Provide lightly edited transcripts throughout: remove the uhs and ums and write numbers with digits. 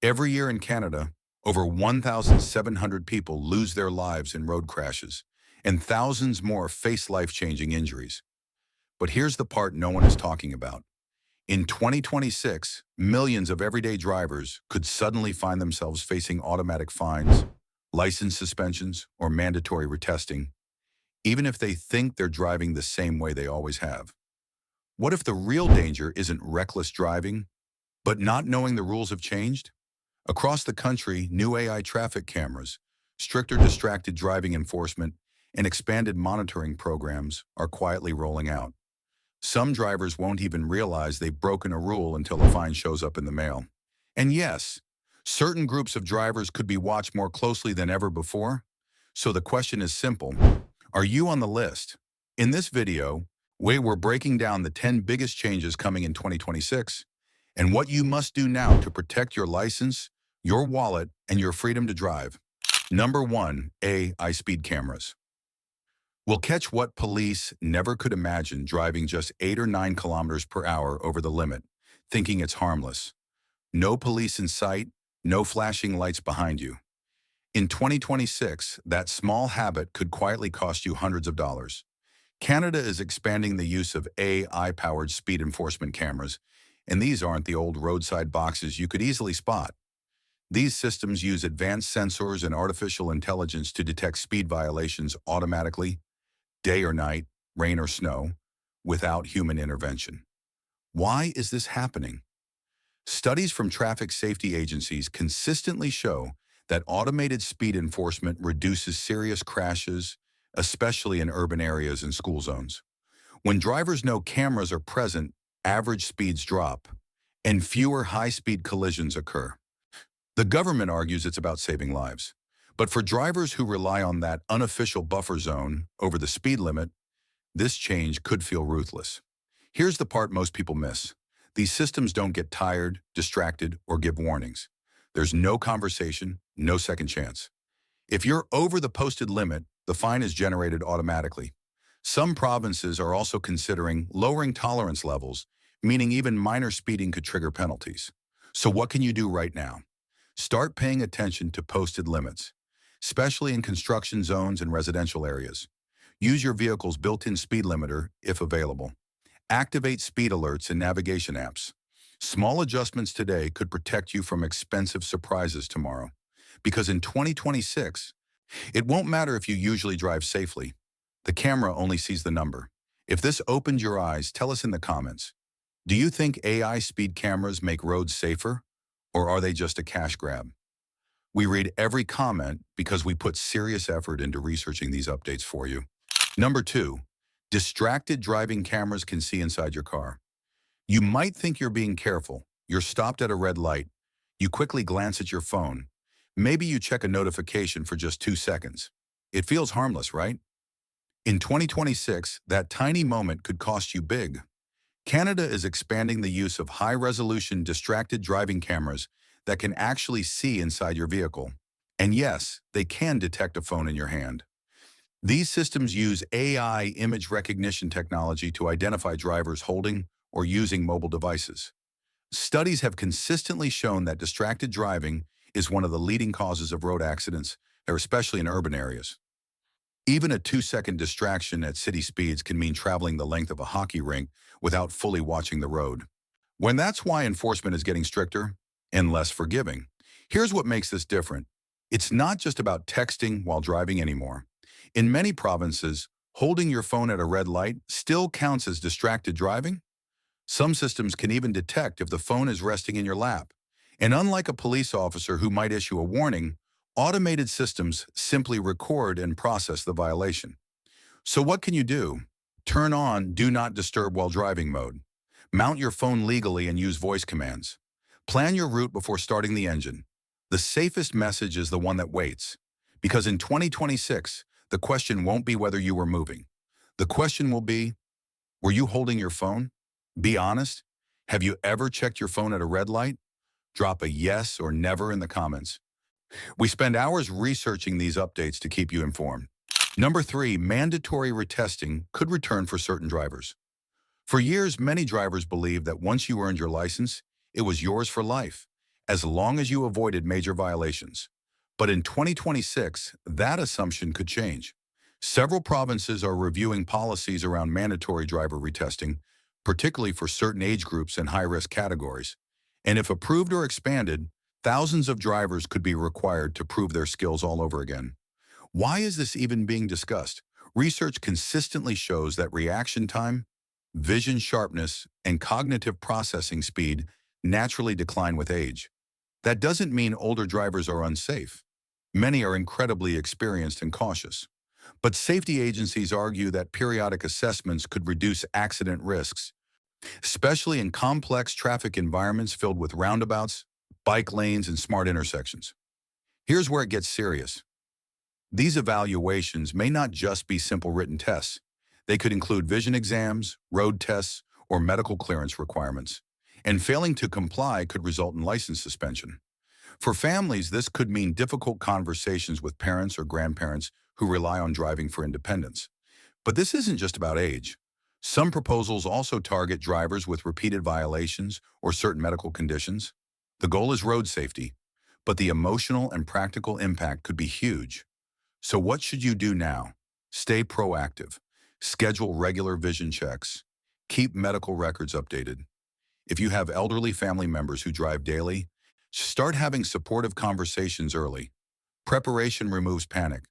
Every year in Canada, over 1,700 people lose their lives in road crashes, and thousands more face life-changing injuries. But here's the part no one is talking about. In 2026, millions of everyday drivers could suddenly find themselves facing automatic fines, license suspensions, or mandatory retesting, even if they think they're driving the same way they always have. What if the real danger isn't reckless driving, but not knowing the rules have changed? Across the country, new AI traffic cameras, stricter distracted driving enforcement, and expanded monitoring programs are quietly rolling out. Some drivers won't even realize they've broken a rule until a fine shows up in the mail. And yes, certain groups of drivers could be watched more closely than ever before. So the question is simple. Are you on the list? In this video, we're breaking down the 10 biggest changes coming in 2026 and what you must do now to protect your license, your wallet, and your freedom to drive. Number 1, AI speed cameras. We'll catch what police never could imagine driving just 8 or 9 kilometers per hour over the limit, thinking it's harmless. No police in sight, no flashing lights behind you. In 2026, that small habit could quietly cost you hundreds of dollars. Canada is expanding the use of AI-powered speed enforcement cameras, and these aren't the old roadside boxes you could easily spot. These systems use advanced sensors and artificial intelligence to detect speed violations automatically, day or night, rain or snow, without human intervention. Why is this happening? Studies from traffic safety agencies consistently show that automated speed enforcement reduces serious crashes, especially in urban areas and school zones. When drivers know cameras are present, average speeds drop, and fewer high-speed collisions occur. The government argues it's about saving lives. But for drivers who rely on that unofficial buffer zone over the speed limit, this change could feel ruthless. Here's the part most people miss. These systems don't get tired, distracted, or give warnings. There's no conversation, no second chance. If you're over the posted limit, the fine is generated automatically. Some provinces are also considering lowering tolerance levels, meaning even minor speeding could trigger penalties. So what can you do right now? Start paying attention to posted limits, especially in construction zones and residential areas. Use your vehicle's built-in speed limiter if available. Activate speed alerts in navigation apps. Small adjustments today could protect you from expensive surprises tomorrow. Because in 2026, it won't matter if you usually drive safely. The camera only sees the number. If this opened your eyes, tell us in the comments. Do you think AI speed cameras make roads safer, or are they just a cash grab? We read every comment because we put serious effort into researching these updates for you. Number 2, distracted driving cameras can see inside your car. You might think you're being careful. You're stopped at a red light. You quickly glance at your phone. Maybe you check a notification for just 2 seconds. It feels harmless, right? In 2026, that tiny moment could cost you big. Canada is expanding the use of high-resolution distracted driving cameras that can actually see inside your vehicle. And yes, they can detect a phone in your hand. These systems use AI image recognition technology to identify drivers holding or using mobile devices. Studies have consistently shown that distracted driving is one of the leading causes of road accidents, especially in urban areas. Even a 2-second distraction at city speeds can mean traveling the length of a hockey rink without fully watching the road. That's why enforcement is getting stricter and less forgiving. Here's what makes this different. It's not just about texting while driving anymore. In many provinces, holding your phone at a red light still counts as distracted driving. Some systems can even detect if the phone is resting in your lap. And unlike a police officer who might issue a warning, automated systems simply record and process the violation. So what can you do? Turn on Do Not Disturb While Driving mode. Mount your phone legally and use voice commands. Plan your route before starting the engine. The safest message is the one that waits. Because in 2026, the question won't be whether you were moving. The question will be, were you holding your phone? Be honest. Have you ever checked your phone at a red light? Drop a yes or never in the comments. We spend hours researching these updates to keep you informed. Number 3, mandatory retesting could return for certain drivers. For years, many drivers believed that once you earned your license, it was yours for life, as long as you avoided major violations. But in 2026, that assumption could change. Several provinces are reviewing policies around mandatory driver retesting, particularly for certain age groups and high-risk categories. And if approved or expanded, thousands of drivers could be required to prove their skills all over again. Why is this even being discussed? Research consistently shows that reaction time, vision sharpness, and cognitive processing speed naturally decline with age. That doesn't mean older drivers are unsafe. Many are incredibly experienced and cautious. But safety agencies argue that periodic assessments could reduce accident risks, especially in complex traffic environments filled with roundabouts, bike lanes, and smart intersections. Here's where it gets serious. These evaluations may not just be simple written tests. They could include vision exams, road tests, or medical clearance requirements. And failing to comply could result in license suspension. For families, this could mean difficult conversations with parents or grandparents who rely on driving for independence. But this isn't just about age. Some proposals also target drivers with repeated violations or certain medical conditions. The goal is road safety, but the emotional and practical impact could be huge. So what should you do now? Stay proactive. Schedule regular vision checks. Keep medical records updated. If you have elderly family members who drive daily, start having supportive conversations early. Preparation removes panic.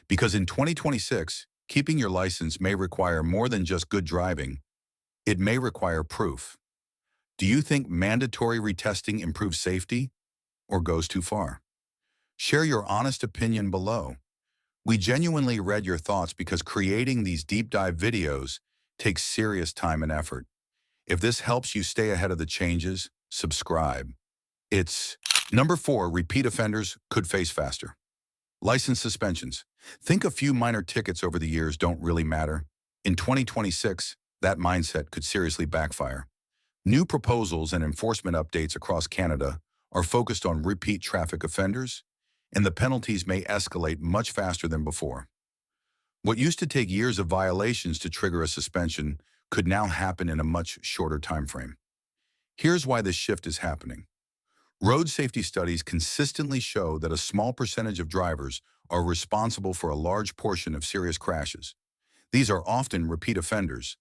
Because in 2026, keeping your license may require more than just good driving. It may require proof. Do you think mandatory retesting improves safety or goes too far? Share your honest opinion below. We genuinely read your thoughts because creating these deep dive videos takes serious time and effort. If this helps you stay ahead of the changes, subscribe. It's number 4, repeat offenders could face faster. License suspensions. Think a few minor tickets over the years don't really matter. In 2026, that mindset could seriously backfire. New proposals and enforcement updates across Canada are focused on repeat traffic offenders, and the penalties may escalate much faster than before. What used to take years of violations to trigger a suspension could now happen in a much shorter time frame. Here's why this shift is happening. Road safety studies consistently show that a small percentage of drivers are responsible for a large portion of serious crashes. These are often repeat offenders,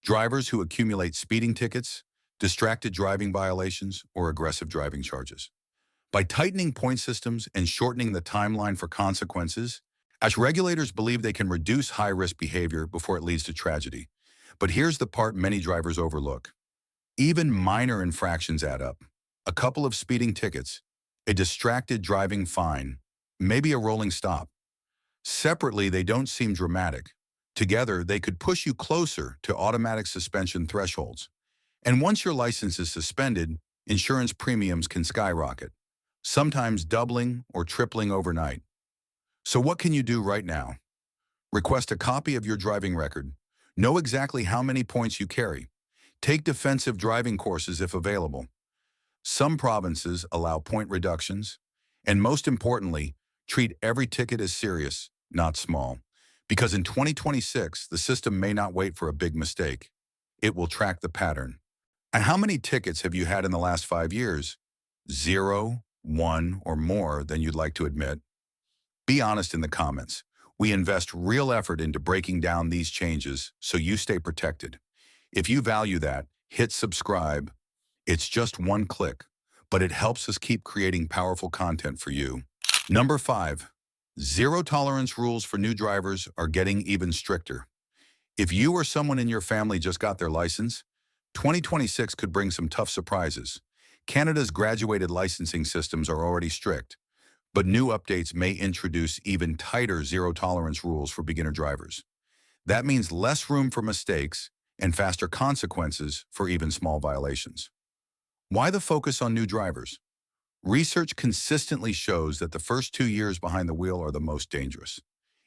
drivers who accumulate speeding tickets, distracted driving violations, or aggressive driving charges. By tightening point systems and shortening the timeline for consequences, as regulators believe they can reduce high-risk behavior before it leads to tragedy. But here's the part many drivers overlook. Even minor infractions add up. A couple of speeding tickets, a distracted driving fine, maybe a rolling stop. Separately, they don't seem dramatic. Together, they could push you closer to automatic suspension thresholds. And once your license is suspended, insurance premiums can skyrocket, sometimes doubling or tripling overnight. So what can you do right now? Request a copy of your driving record. Know exactly how many points you carry. Take defensive driving courses if available. Some provinces allow point reductions. And most importantly, treat every ticket as serious, not small. Because in 2026, the system may not wait for a big mistake. It will track the pattern. And how many tickets have you had in the last 5 years? 0, 1, or more than you'd like to admit? Be honest in the comments. We invest real effort into breaking down these changes so you stay protected. If you value that, hit subscribe. It's just one click, but it helps us keep creating powerful content for you. Number 5, zero tolerance rules for new drivers are getting even stricter. If you or someone in your family just got their license, 2026 could bring some tough surprises. Canada's graduated licensing systems are already strict, but new updates may introduce even tighter zero-tolerance rules for beginner drivers. That means less room for mistakes and faster consequences for even small violations. Why the focus on new drivers? Research consistently shows that the first 2 years behind the wheel are the most dangerous.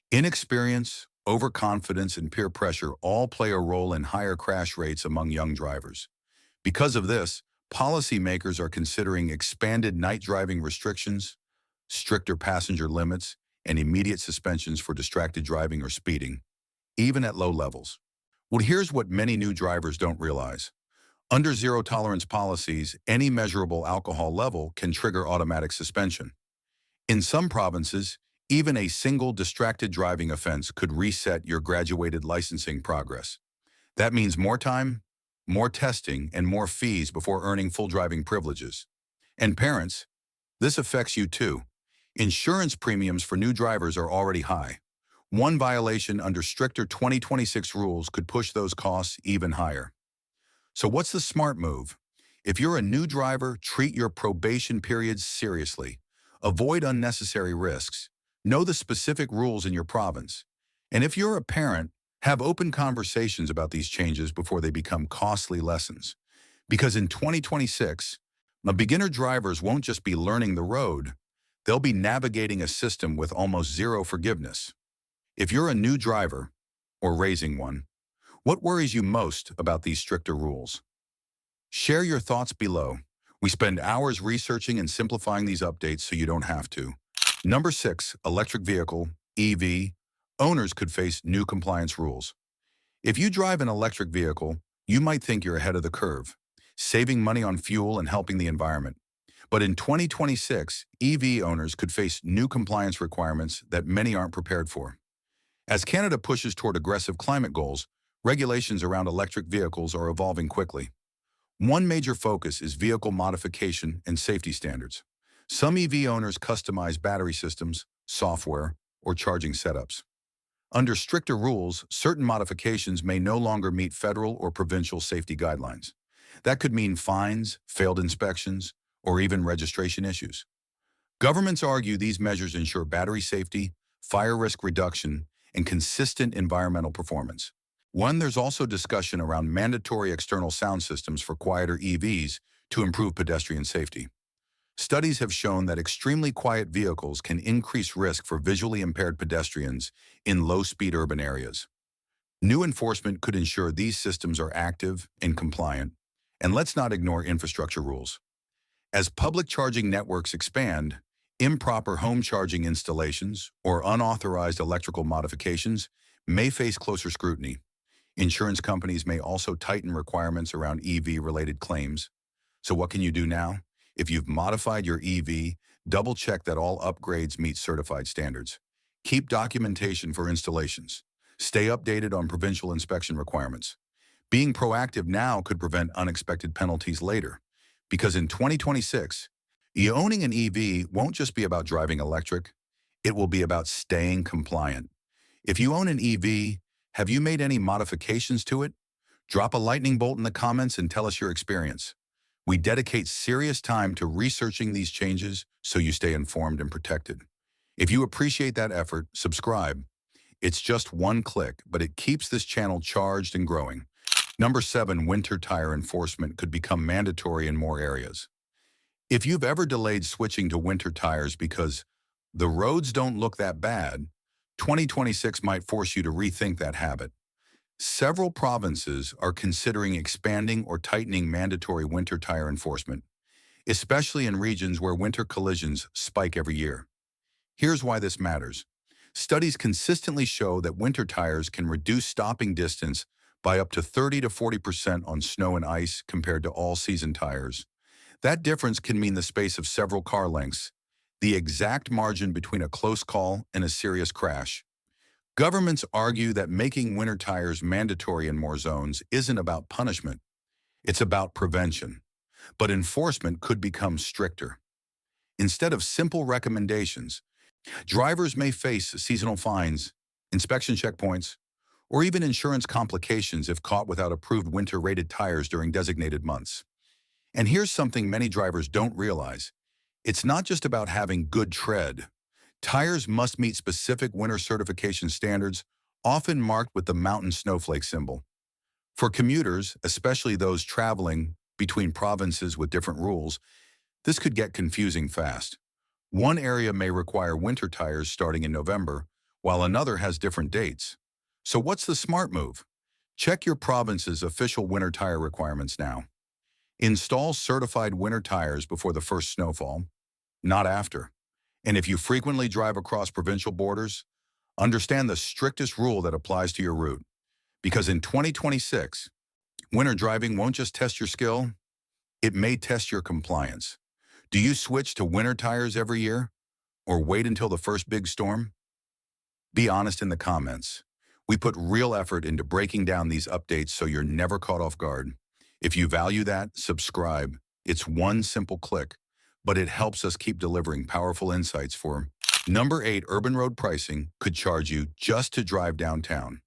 Inexperience, overconfidence, and peer pressure all play a role in higher crash rates among young drivers. Because of this, policymakers are considering expanded night driving restrictions, stricter passenger limits, and immediate suspensions for distracted driving or speeding, even at low levels. Well, here's what many new drivers don't realize. Under zero-tolerance policies, any measurable alcohol level can trigger automatic suspension. In some provinces, even a single distracted driving offense could reset your graduated licensing progress. That means more time, more testing, and more fees before earning full driving privileges. And parents, this affects you too. Insurance premiums for new drivers are already high. One violation under stricter 2026 rules could push those costs even higher. So what's the smart move? If you're a new driver, treat your probation periods seriously. Avoid unnecessary risks. Know the specific rules in your province. And if you're a parent, have open conversations about these changes before they become costly lessons. Because in 2026, beginner drivers won't just be learning the road, they'll be navigating a system with almost zero forgiveness. If you're a new driver, or raising one, what worries you most about these stricter rules? Share your thoughts below. We spend hours researching and simplifying these updates so you don't have to. Number 6, electric vehicle, EV, owners could face new compliance rules. If you drive an electric vehicle, you might think you're ahead of the curve, saving money on fuel and helping the environment. But in 2026, EV owners could face new compliance requirements that many aren't prepared for. As Canada pushes toward aggressive climate goals, regulations around electric vehicles are evolving quickly. One major focus is vehicle modification and safety standards. Some EV owners customize battery systems, software, or charging setups. Under stricter rules, certain modifications may no longer meet federal or provincial safety guidelines. That could mean fines, failed inspections, or even registration issues. Governments argue these measures ensure battery safety, fire risk reduction, and consistent environmental performance. There's also discussion around mandatory external sound systems for quieter EVs to improve pedestrian safety. Studies have shown that extremely quiet vehicles can increase risk for visually impaired pedestrians in low-speed urban areas. New enforcement could ensure these systems are active and compliant. And let's not ignore infrastructure rules. As public charging networks expand, improper home charging installations or unauthorized electrical modifications may face closer scrutiny. Insurance companies may also tighten requirements around EV-related claims. So what can you do now? If you've modified your EV, double-check that all upgrades meet certified standards. Keep documentation for installations. Stay updated on provincial inspection requirements. Being proactive now could prevent unexpected penalties later. Because in 2026, owning an EV won't just be about driving electric, it will be about staying compliant. If you own an EV, have you made any modifications to it? Drop a lightning bolt in the comments and tell us your experience. We dedicate serious time to researching these changes so you stay informed and protected. If you appreciate that effort, subscribe. It's just one click, but it keeps this channel charged and growing. Number 7, winter tire enforcement could become mandatory in more areas. If you've ever delayed switching to winter tires because the roads don't look that bad, 2026 might force you to rethink that habit. Several provinces are considering expanding or tightening mandatory winter tire enforcement, especially in regions where winter collisions spike every year. Here's why this matters. Studies consistently show that winter tires can reduce stopping distance by up to 30 to 40% on snow and ice compared to all-season tires. That difference can mean the space of several car lengths, the exact margin between a close call and a serious crash. Governments argue that making winter tires mandatory in more zones isn't about punishment. It's about prevention. But enforcement could become stricter. Instead of simple recommendations, drivers may face seasonal fines, inspection checkpoints, or even insurance complications if caught without approved winter-rated tires during designated months. And here's something many drivers don't realize. It's not just about having good tread. Tires must meet specific winter certification standards, often marked with the mountain snowflake symbol. For commuters, especially those traveling between provinces with different rules, this could get confusing fast. One area may require winter tires starting in November, while another has different dates. So what's the smart move? Check your province's official winter tire requirements now. Install certified winter tires before the first snowfall, not after. And if you frequently drive across provincial borders, understand the strictest rule that applies to your route. Because in 2026, Winter driving won't just test your skill, it may test your compliance. Do you switch to winter tires every year or wait until the first big storm? Be honest in the comments. We put real effort into breaking down these updates so you're never caught off guard. If you value that, subscribe. It's one simple click, but it helps us keep delivering powerful insights for Number 8, urban road pricing could charge you just to drive downtown.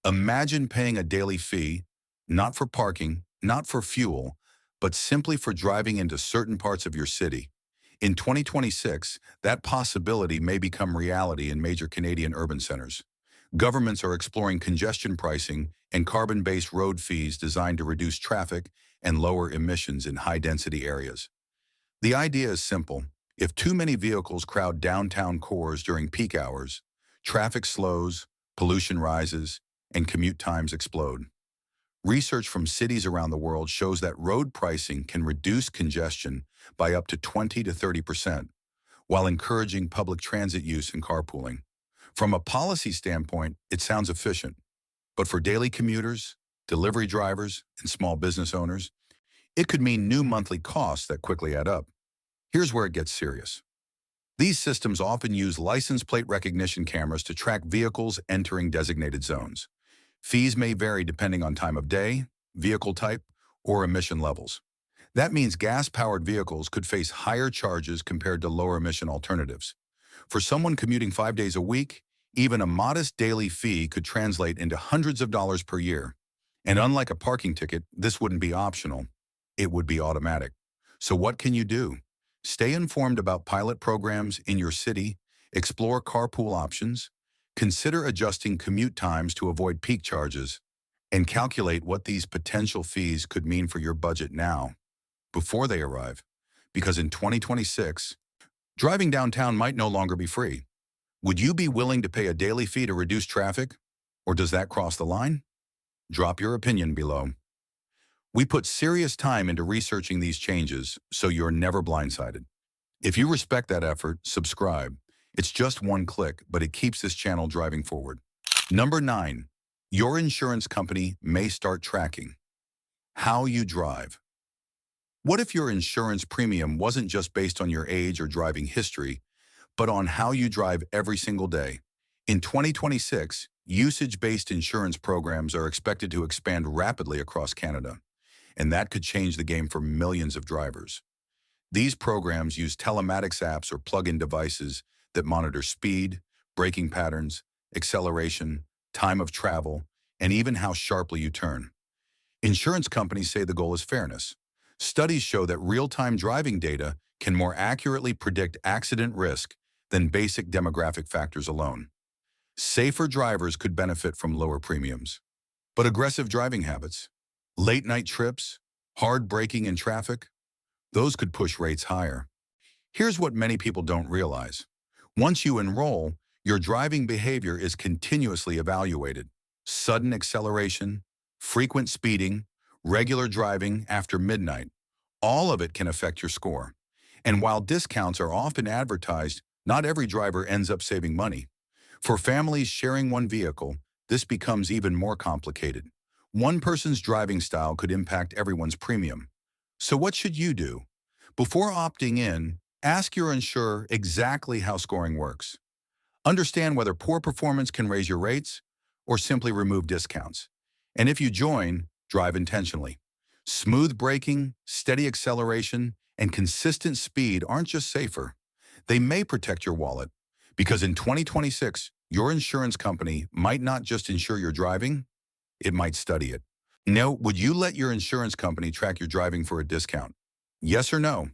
Imagine paying a daily fee, not for parking, not for fuel, but simply for driving into certain parts of your city. In 2026, that possibility may become reality in major Canadian urban centers. Governments are exploring congestion pricing and carbon-based road fees designed to reduce traffic and lower emissions in high-density areas. The idea is simple. If too many vehicles crowd downtown cores during peak hours, traffic slows, pollution rises, and commute times explode. Research from cities around the world shows that road pricing can reduce congestion by up to 20 to 30%, while encouraging public transit use and carpooling. From a policy standpoint, it sounds efficient, but for daily commuters, delivery drivers, and small business owners, it could mean new monthly costs that quickly add up. Here's where it gets serious. These systems often use license plate recognition cameras to track vehicles entering designated zones. Fees may vary depending on time of day, vehicle type, or emission levels. That means gas-powered vehicles could face higher charges compared to lower-emission alternatives. For someone commuting 5 days a week, even a modest daily fee could translate into hundreds of dollars per year. And unlike a parking ticket, this wouldn't be optional. It would be automatic. So what can you do? Stay informed about pilot programs in your city, explore carpool options, consider adjusting commute times to avoid peak charges, and calculate what these potential fees could mean for your budget now, before they arrive. Because in 2026, driving downtown might no longer be free. Would you be willing to pay a daily fee to reduce traffic? Or does that cross the line? Drop your opinion below. We put serious time into researching these changes, so you're never blindsided. If you respect that effort, subscribe. It's just one click, but it keeps this channel driving forward. Number 9, your insurance company may start tracking how you drive. What if your insurance premium wasn't just based on your age or driving history, but on how you drive every single day? In 2026, usage-based insurance programs are expected to expand rapidly across Canada, and that could change the game for millions of drivers. These programs use telematics apps or plug-in devices that monitor speed, braking patterns, acceleration, time of travel, and even how sharply you turn. Insurance companies say the goal is fairness. Studies show that real-time driving data can more accurately predict accident risk than basic demographic factors alone. Safer drivers could benefit from lower premiums. But aggressive driving habits, late-night trips, hard braking in traffic, those could push rates higher. Here's what many people don't realize. Once you enroll, your driving behavior is continuously evaluated. Sudden acceleration, frequent speeding, regular driving after midnight, all of it can affect your score. And while discounts are often advertised, not every driver ends up saving money. For families sharing one vehicle, this becomes even more complicated. One person's driving style could impact everyone's premium. So what should you do? Before opting in, ask your insurer exactly how scoring works. Understand whether poor performance can raise your rates or simply remove discounts. And if you join, drive intentionally. Smooth braking, steady acceleration, and consistent speed aren't just safer. They may protect your wallet, because in 2026, your insurance company might not just insure your driving, it might study it. Now, would you let your insurance company track your driving for a discount? Yes or no?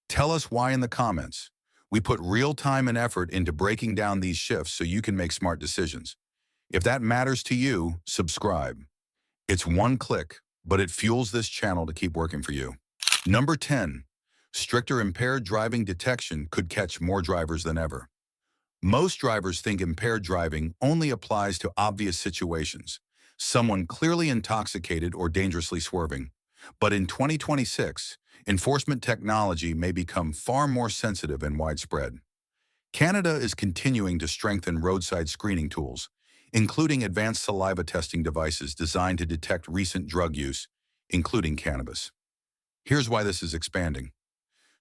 Tell us why in the comments. We put real time and effort into breaking down these shifts so you can make smart decisions. If that matters to you, subscribe. It's one click, but it fuels this channel to keep working for you. Number 10, stricter impaired driving detection could catch more drivers than ever. Most drivers think impaired driving only applies to obvious situations, someone clearly intoxicated or dangerously swerving. But in 2026, enforcement technology may become far more sensitive and widespread. Canada is continuing to strengthen roadside screening tools, including advanced saliva testing devices designed to detect recent drug use including cannabis. Here's why this is expanding.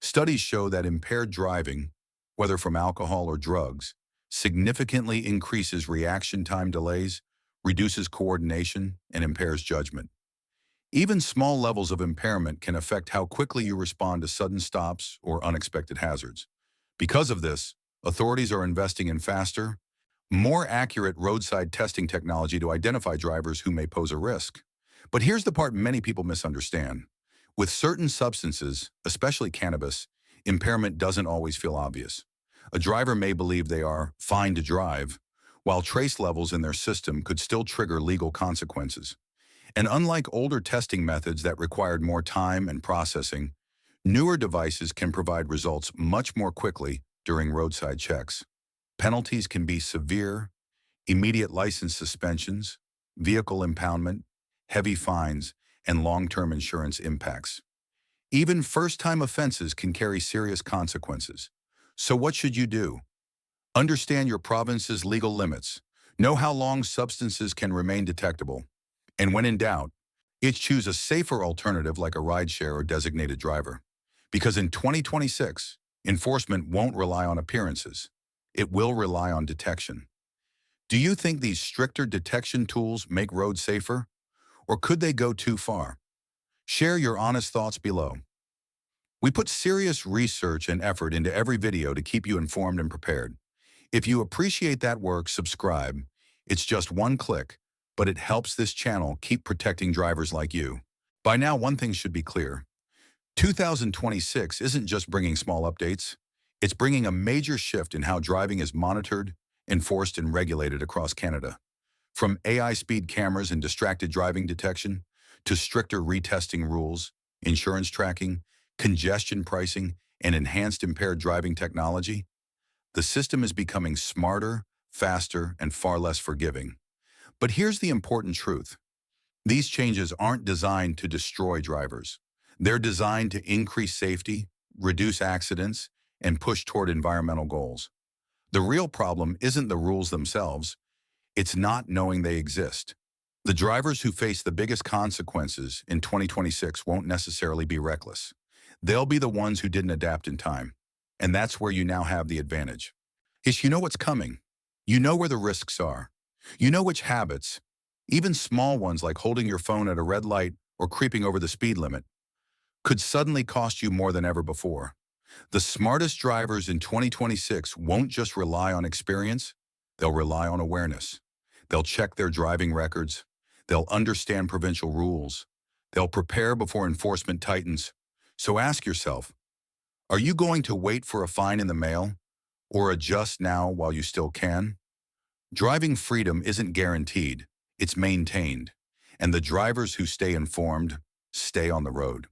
Studies show that impaired driving, whether from alcohol or drugs, significantly increases reaction time delays, reduces coordination, and impairs judgment. Even small levels of impairment can affect how quickly you respond to sudden stops or unexpected hazards. Because of this, authorities are investing in faster, more accurate roadside testing technology to identify drivers who may pose a risk. But here's the part many people misunderstand. With certain substances, especially cannabis, impairment doesn't always feel obvious. A driver may believe they are fine to drive, while trace levels in their system could still trigger legal consequences. And unlike older testing methods that required more time and processing, newer devices can provide results much more quickly during roadside checks. Penalties can be severe: immediate license suspensions, vehicle impoundment, heavy fines, and long-term insurance impacts. Even first-time offenses can carry serious consequences. So what should you do? Understand your province's legal limits. Know how long substances can remain detectable. And when in doubt, choose a safer alternative like a rideshare or designated driver. Because in 2026, enforcement won't rely on appearances. It will rely on detection. Do you think these stricter detection tools make roads safer? Or could they go too far? Share your honest thoughts below. We put serious research and effort into every video to keep you informed and prepared. If you appreciate that work, subscribe. It's just one click, but it helps this channel keep protecting drivers like you. By now, one thing should be clear. 2026 isn't just bringing small updates. It's bringing a major shift in how driving is monitored, enforced, and regulated across Canada. From AI speed cameras and distracted driving detection, to stricter retesting rules, insurance tracking, congestion pricing, and enhanced impaired driving technology, the system is becoming smarter, faster, and far less forgiving. But here's the important truth. These changes aren't designed to destroy drivers. They're designed to increase safety, reduce accidents, and push toward environmental goals. The real problem isn't the rules themselves. It's not knowing they exist. The drivers who face the biggest consequences in 2026 won't necessarily be reckless. They'll be the ones who didn't adapt in time. And that's where you now have the advantage. You know what's coming. You know where the risks are. You know which habits, even small ones like holding your phone at a red light or creeping over the speed limit, could suddenly cost you more than ever before. The smartest drivers in 2026 won't just rely on experience, they'll rely on awareness. They'll check their driving records. They'll understand provincial rules. They'll prepare before enforcement tightens. So ask yourself, are you going to wait for a fine in the mail or adjust now while you still can? Driving freedom isn't guaranteed, it's maintained. And the drivers who stay informed stay on the road.